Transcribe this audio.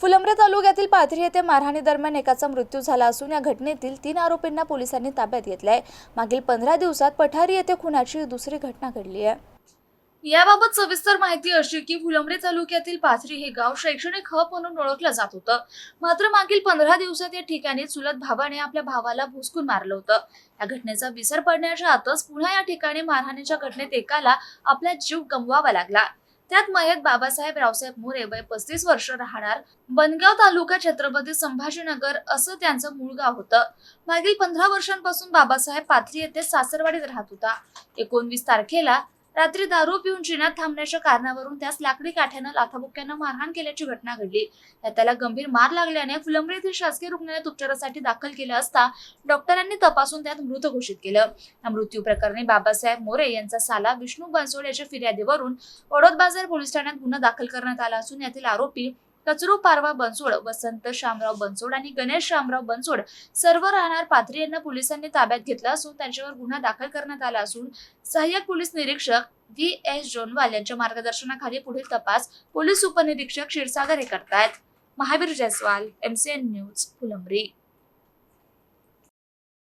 फुलंब्री तालुक्यातील पाथरी येथे मारहाणी दरम्यान एकाचा मृत्यू झाला असून या घटनेतील 3 आरोपींना पोलिसांनी ताब्यात घेतले. मागील 15 दिवसात पठारी येथे खुनाची दुसरी घटना घडली आहे. याबाबत सविस्तर माहिती अशी की फुलंब्री तालुक्यातील पाथरी हे गाव शैक्षणिक हब म्हणून ओळखलं जात होतं. मात्र मागील 15 दिवसात या ठिकाणी चुलत भावाने आपल्या भावाला भुसकून मारलं होतं. या घटनेचा विसर पडण्याच्या आतच पुन्हा या ठिकाणी मारहाणीच्या घटनेत एकाला आपला जीव गमवावा लागला. त्यात मयत बाबासाहेब रावसाहेब मोरे वय 35 वर्ष, राहणार बनगाव तालुका, छत्रपती संभाजीनगर असं त्यांचं मूळ गाव होतं. मागील 15 वर्षांपासून बाबासाहेब पाथरी येथे सासरवाडीत राहत होता. 19 तारखेला रात्री दारू पिऊन जिन्यात थांबण्याच्या कारणावरून त्यास लाकडी काठ्यानं लाथाबुक्क्यानं मारहाण केल्याची घटना घडली. त्याला गंभीर मार लागल्याने फुलंब्री येथील शासकीय रुग्णालयात उपचारासाठी दाखल केलं असता डॉक्टरांनी तपासून त्यात मृत घोषित केलं. या मृत्यू प्रकरणी बाबासाहेब मोरे यांचा साला विष्णू बनसोड याच्या फिर्यादीवरून वडोद बाजार पोलीस ठाण्यात गुन्हा दाखल करण्यात आला असून यातील आरोपी कचरू पारवा बनसोड, वसंत शामराव बनसोड आणि गणेश शामराव बनसोड सर्व राहणार पाथरी यांना पोलिसांनी ताब्यात घेतलं असून त्यांच्यावर गुन्हा दाखल करण्यात आला असून सहाय्यक पोलीस निरीक्षक V.S. जोनवाल यांच्या मार्गदर्शनाखाली पुढील तपास पोलीस उपनिरीक्षक क्षीरसागर हे करतायत. Mahavir Jaiswal, MCN news, Phulambri.